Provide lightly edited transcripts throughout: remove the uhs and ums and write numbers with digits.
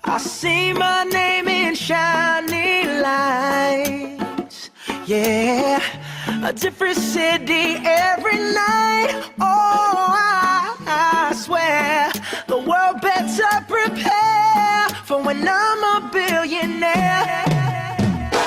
I see my name in shining lights. Yeah, a different city every night. Oh, I swear the world better prepare for when I'm a billionaire.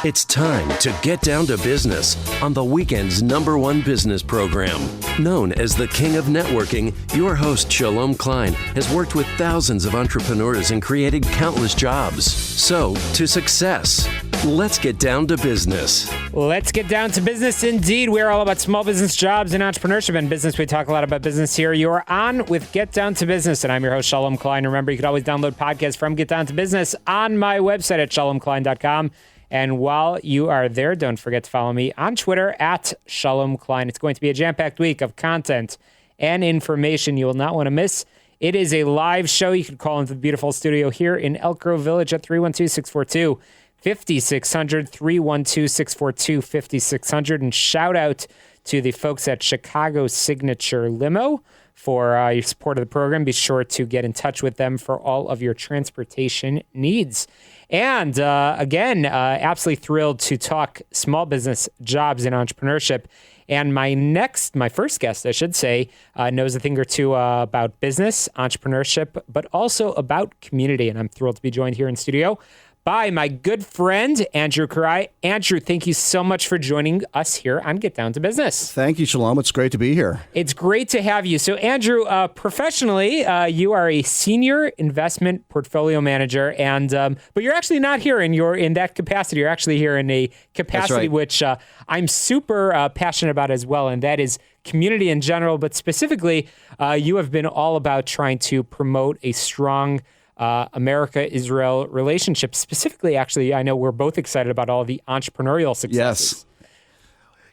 It's time to get down to business on the weekend's #1 business program. Known as the King of Networking, your host, Shalom Klein, has worked with thousands of entrepreneurs and created countless jobs. So, to success. Let's get down to business. Let's get down to business indeed. We're all about small business, jobs, and entrepreneurship and business. We talk a lot about business here. You are on with Get Down to Business, and I'm your host, Shalom Klein. Remember, you can always download podcasts from Get Down to Business on my website at shalomklein.com. And while you are there, don't forget to follow me on Twitter at Shalom Klein. It's going to be a jam-packed week of content and information you will not want to miss. It is a live show. You can call into the beautiful studio here in Elk Grove Village at 312-642-5600, 312-642-5600. And shout out to the folks at Chicago Signature Limo for your support of the program. Be sure to get in touch with them for all of your transportation needs. And again, absolutely thrilled to talk small business, jobs, and entrepreneurship. And my first guest, I should say, knows a thing or two about business, entrepreneurship, but also about community. And I'm thrilled to be joined here in studio by my good friend, Andrew Kerai. Andrew, thank you so much for joining us here on Get Down to Business. Thank you, Shalom. It's great to be here. It's great to have you. So, Andrew, professionally, you are a senior investment portfolio manager, and but you're actually not here in that capacity. You're actually here in a capacity which I'm super passionate about as well, and that is community in general. But specifically, you have been all about trying to promote a strong America-Israel relationship. Specifically, actually, I know we're both excited about all the entrepreneurial successes.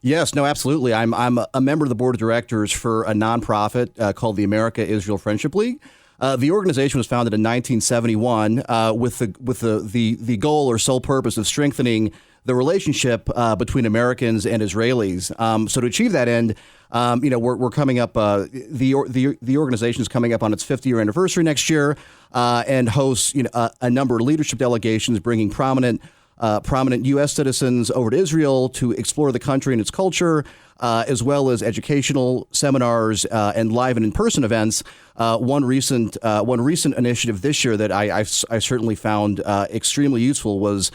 Yes, no, absolutely. I'm a member of the board of directors for a nonprofit called the America-Israel Friendship League. The organization was founded in 1971 with the goal or sole purpose of strengthening the relationship between Americans and Israelis. So to achieve that end, we're coming up. The organization is coming up on its 50-year anniversary next year, and hosts a number of leadership delegations bringing prominent U.S. citizens over to Israel to explore the country and its culture, as well as educational seminars and live and in-person events. One recent initiative this year that I certainly found extremely useful was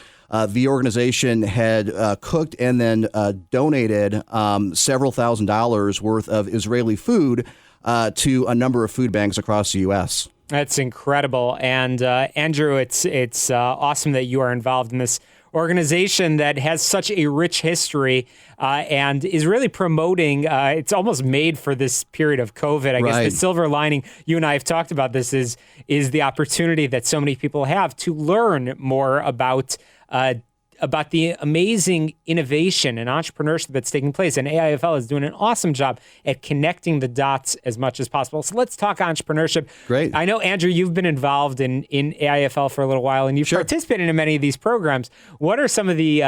the organization had cooked and then donated several $1,000s worth of Israeli food to a number of food banks across the U.S. That's incredible. And Andrew, it's awesome that you are involved in this organization that has such a rich history and is really promoting, it's almost made for this period of COVID. I guess the silver lining, you and I have talked about this, is the opportunity that so many people have to learn more about the amazing innovation and entrepreneurship that's taking place. And AIFL is doing an awesome job at connecting the dots as much as possible. So let's talk entrepreneurship. Great. I know, Andrew, you've been involved in AIFL for a little while, and you've participated in many of these programs. What are some of the,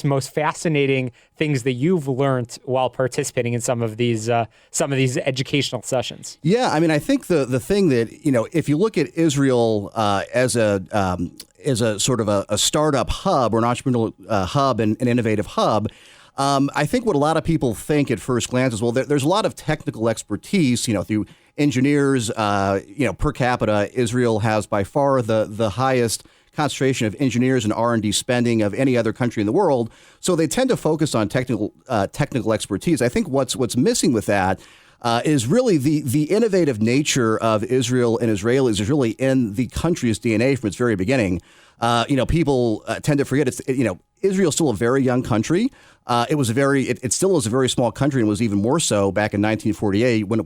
most fascinating things that you've learned while participating in some of these educational sessions? Yeah, I mean, I think the thing that, if you look at Israel as a sort of a startup hub or an entrepreneurial hub and an innovative hub, I think what a lot of people think at first glance is, well, there's a lot of technical expertise, through engineers, per capita. Israel has by far the highest concentration of engineers and R&D spending of any other country in the world. So they tend to focus on technical expertise. I think what's missing with that is really the innovative nature of Israel and Israelis is really in the country's DNA from its very beginning. People tend to forget Israel's still a very young country. It still is a very small country, and was even more so back in 1948 when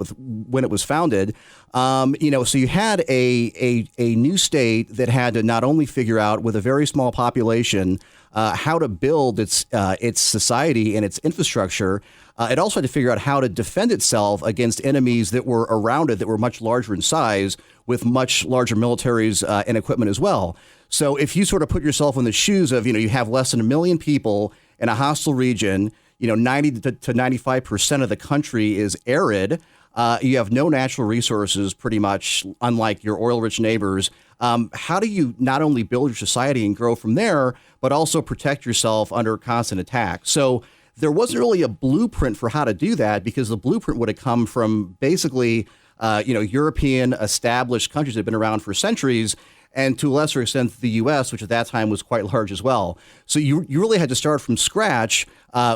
it was founded. So you had a new state that had to not only figure out with a very small population how to build its society and its infrastructure. It also had to figure out how to defend itself against enemies that were around it that were much larger in size, with much larger militaries and equipment as well. So if you sort of put yourself in the shoes of, you have less than 1 million people in a hostile region, 90 to 95% of the country is arid. You have no natural resources, pretty much, unlike your oil-rich neighbors. how do you not only build your society and grow from there, but also protect yourself under constant attack? So there wasn't really a blueprint for how to do that, because the blueprint would have come from basically, European established countries that have been around for centuries, and to a lesser extent, the U.S., which at that time was quite large as well. So you really had to start from scratch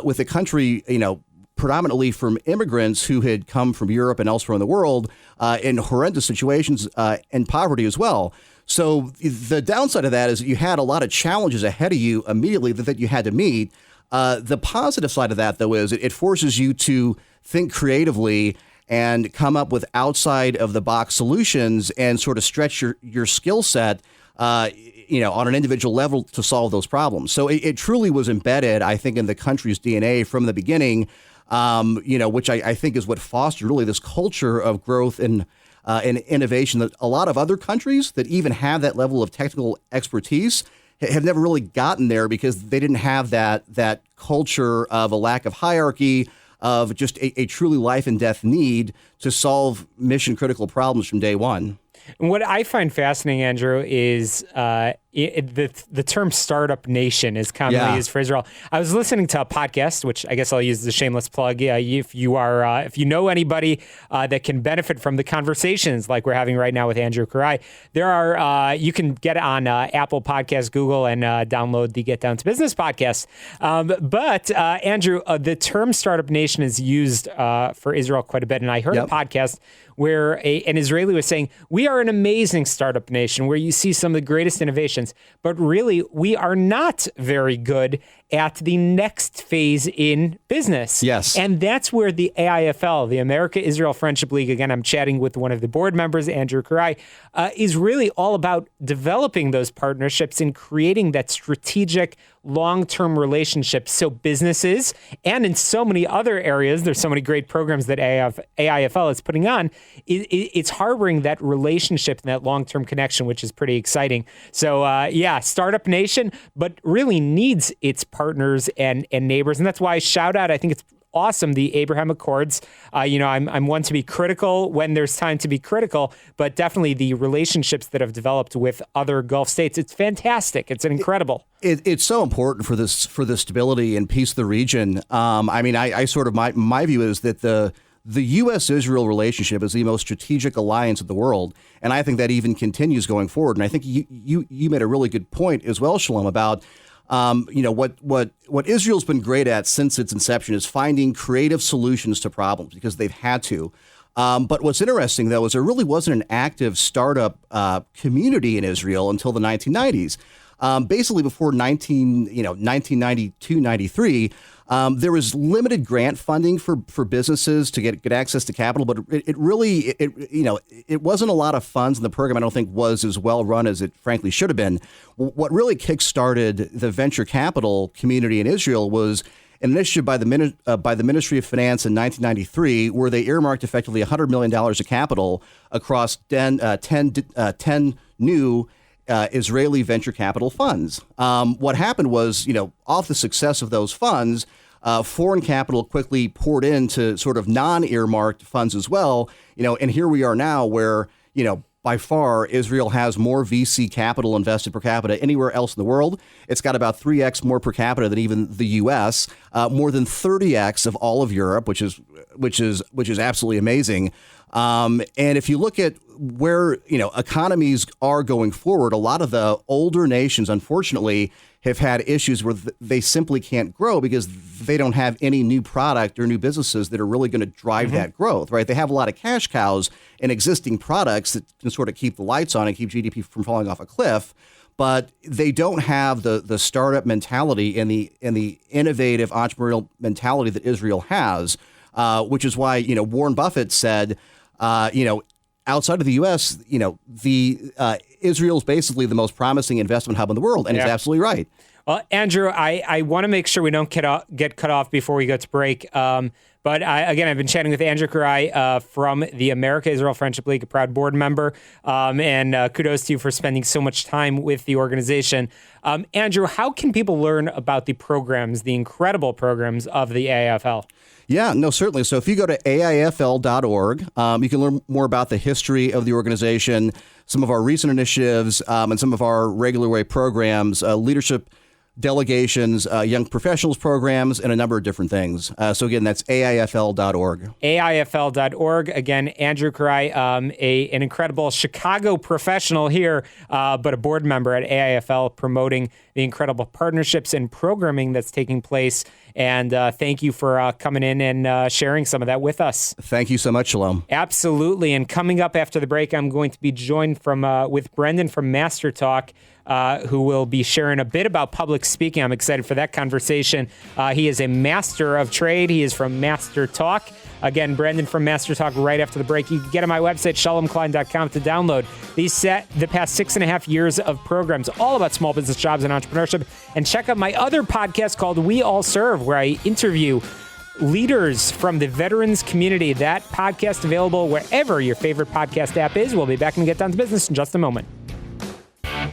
with a country, predominantly from immigrants who had come from Europe and elsewhere in the world in horrendous situations and poverty as well. So the downside of that is that you had a lot of challenges ahead of you immediately that you had to meet. The positive side of that, though, is it forces you to think creatively and come up with outside of the box solutions and sort of stretch your skill set, on an individual level to solve those problems. So it truly was embedded, I think, in the country's DNA from the beginning, which I think is what fostered really this culture of growth and innovation that a lot of other countries that even have that level of technical expertise have never really gotten there, because they didn't have that culture of a lack of hierarchy, of just a truly life and death need to solve mission critical problems from day one. And what I find fascinating, Andrew, is the term startup nation is commonly used for Israel. I was listening to a podcast, which I guess I'll use as a shameless plug. If you know anybody that can benefit from the conversations like we're having right now with Andrew Kerai, there are you can get on Apple Podcasts, Google, and download the Get Down to Business podcast. But Andrew, the term startup nation is used for Israel quite a bit, and I heard a podcast where an Israeli was saying, we are an amazing startup nation where you see some of the greatest innovations, but really we are not very good at the next phase in business. Yes. And that's where the AIFL, the America-Israel Friendship League, again, I'm chatting with one of the board members, Andrew Kerai, is really all about developing those partnerships and creating that strategic long-term relationships. So businesses, and in so many other areas, there's so many great programs that AIFL is putting on, it's harboring that relationship and that long-term connection, which is pretty exciting. So startup nation, but really needs its partners and neighbors. And that's why I shout out, I think it's awesome, the Abraham Accords. I'm one to be critical when there's time to be critical, but definitely the relationships that have developed with other Gulf states, it's fantastic. It's incredible. It's so important for the stability and peace of the region. I sort of, my view is that the U.S.-Israel relationship is the most strategic alliance of the world, and I think that even continues going forward. And I think you made a really good point as well, Shalom, about what Israel's been great at since its inception is finding creative solutions to problems, because they've had to. But what's interesting, though, is there really wasn't an active startup community in Israel until the 1990s. Basically, before 1992, 93, there was limited grant funding for businesses to get access to capital, but it wasn't a lot of funds, and the program, I don't think, was as well run as it frankly should have been. What really kickstarted the venture capital community in Israel was an initiative by the Ministry of Finance in 1993, where they earmarked effectively $100 million of capital across 10 new Israeli venture capital funds. What happened was, off the success of those funds, foreign capital quickly poured into sort of non-earmarked funds as well. And here we are now where, by far, Israel has more VC capital invested per capita anywhere else in the world. It's got about 3x more per capita than even the U.S., more than 30x of all of Europe, which is absolutely amazing. And if you look at where, economies are going forward, a lot of the older nations, unfortunately, have had issues where they simply can't grow because they don't have any new product or new businesses that are really going to drive that growth, right? They have a lot of cash cows and existing products that can sort of keep the lights on and keep GDP from falling off a cliff, but they don't have the startup mentality and the innovative entrepreneurial mentality that Israel has, which is why, Warren Buffett said, outside of the U.S., Israel is basically the most promising investment hub in the world, and he's absolutely right. Well, Andrew, I want to make sure we don't get cut off before we go to break. But I've been chatting with Andrew Kerai from the America-Israel Friendship League, a proud board member, and kudos to you for spending so much time with the organization. Andrew, how can people learn about the programs, the incredible programs of the AIFL? Yeah, no, certainly. So if you go to AIFL.org, you can learn more about the history of the organization, some of our recent initiatives, and some of our regular way programs, leadership delegations, young professionals programs, and a number of different things. So again, that's AIFL.org. AIFL.org. Again, Andrew Kerai, an incredible Chicago professional here, but a board member at AIFL, promoting the incredible partnerships and programming that's taking place. And thank you for coming in and sharing some of that with us. Thank you so much, Shalom. Absolutely. And coming up after the break, I'm going to be joined with Brendan from Master Talk, who will be sharing a bit about public speaking. I'm excited for that conversation. He is a master of trade. He is from Master Talk. Again, Brendan from Master Talk right after the break. You can get on my website, shalomklein.com, to download the past 6.5 years of programs all about small business, jobs, and entrepreneurship. And check out my other podcast called We All Serve, where I interview leaders from the veterans community. That podcast available wherever your favorite podcast app is. We'll be back and get down to business in just a moment.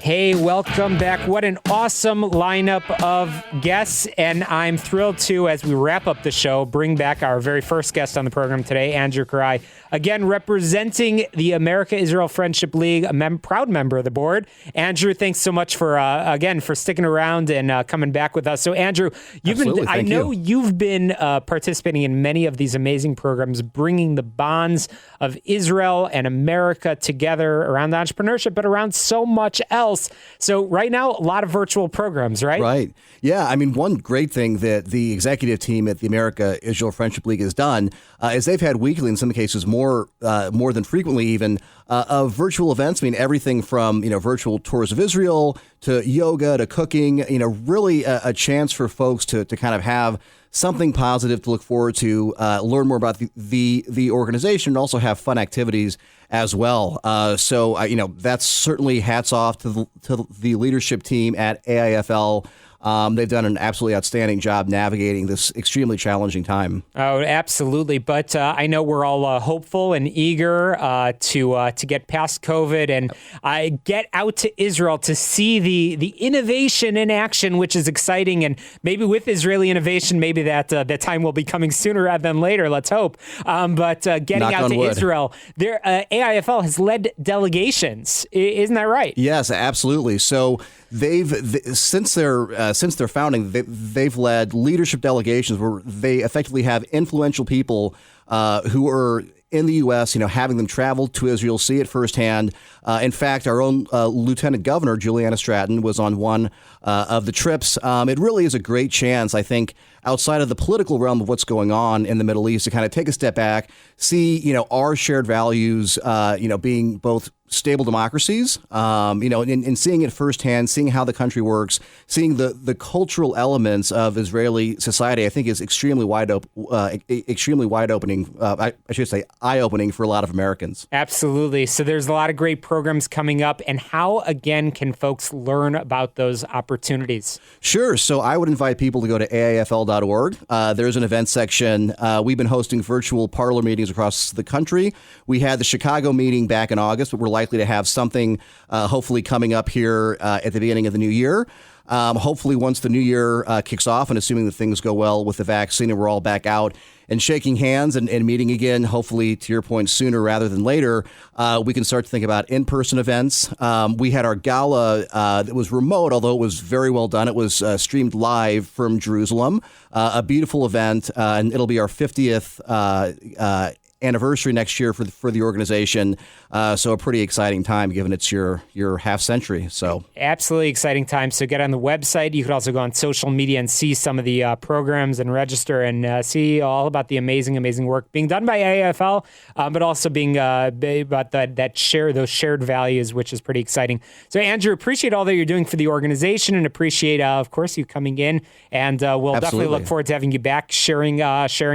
Hey, welcome back. What an awesome lineup of guests. And I'm thrilled to, as we wrap up the show, bring back our very first guest on the program today, Andrew Kerai. Again, representing the America-Israel Friendship League, a proud member of the board. Andrew, thanks so much for sticking around and coming back with us. So, Andrew, you've been participating in many of these amazing programs, bringing the bonds of Israel and America together around entrepreneurship, but around so much else. So right now, a lot of virtual programs, right? Right. Yeah. I mean, one great thing that the executive team at the America-Israel Friendship League has done is they've had weekly, in some cases more than frequently even, of virtual events. I mean, everything from, virtual tours of Israel to yoga to cooking, really a chance for folks to kind of have something positive to look forward to, learn more about the organization, and also have fun activities as well. So that's certainly hats off to the leadership team at AIFL. They've done an absolutely outstanding job navigating this extremely challenging time. Oh, absolutely. But I know we're all hopeful and eager to get past COVID and get out to Israel to see the innovation in action, which is exciting. And maybe with Israeli innovation, maybe that time will be coming sooner rather than later. Let's hope. But getting out to Israel, AIFL has led delegations. Isn't that right? Yes, absolutely. So since their founding, they've led leadership delegations where they effectively have influential people who are in the U.S., having them travel to Israel, see it firsthand. In fact, our own Lieutenant Governor, Juliana Stratton, was on one of the trips. It really is a great chance, I think, outside of the political realm of what's going on in the Middle East, to kind of take a step back, see, our shared values, being both stable democracies, and seeing it firsthand, seeing how the country works, seeing the cultural elements of Israeli society, I think is extremely eye-opening for a lot of Americans. Absolutely. So there's a lot of great programs coming up. And how, again, can folks learn about those opportunities? Sure. So I would invite people to go to AIFL.org. There's an event section. We've been hosting virtual parlor meetings across the country. We had the Chicago meeting back in August, but we're likely to have something hopefully coming up here at the beginning of the new year. Hopefully once the new year kicks off, and assuming that things go well with the vaccine and we're all back out and shaking hands and meeting again, hopefully, to your point, sooner rather than later, we can start to think about in-person events. We had our gala that was remote, although it was very well done. It was streamed live from Jerusalem, a beautiful event, and it'll be our 50th anniversary next year for the organization. So a pretty exciting time, given it's your half century. So absolutely exciting time. So get on the website. You could also go on social media and see some of the programs and register and see all about the amazing work being done by AIFL, but also being about those shared values, which is pretty exciting. So Andrew, appreciate all that you're doing for the organization, and appreciate, of course, you coming in. And we'll definitely look forward to having you back, sharing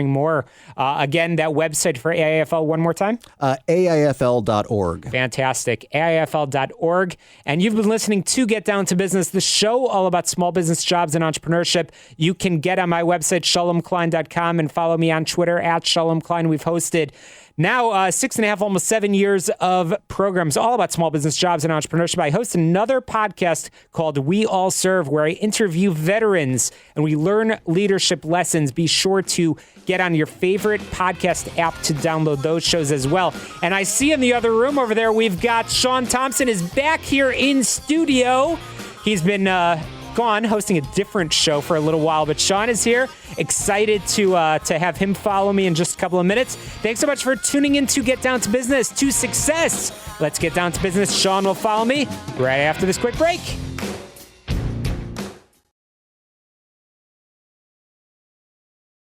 more. Again, that website for AIFL one more time? AIFL.org. Fantastic. AIFL.org. And you've been listening to Get Down to Business, the show all about small business, jobs, and entrepreneurship. You can get on my website, shalomklein.com, and follow me on Twitter at Shalom Klein. We've hosted Now, 6.5, almost 7 years of programs all about small business, jobs, and entrepreneurship. I host another podcast called We All Serve, where I interview veterans and we learn leadership lessons. Be sure to get on your favorite podcast app to download those shows as well. And I see in the other room over there, we've got Sean Thompson is back here in studio. He's been gone hosting a different show for a little while, but Sean is here. Excited to have him follow me in just a couple of minutes. Thanks so much for tuning in to Get Down to Business, to success. Let's get down to business. Sean will follow me right after this quick break.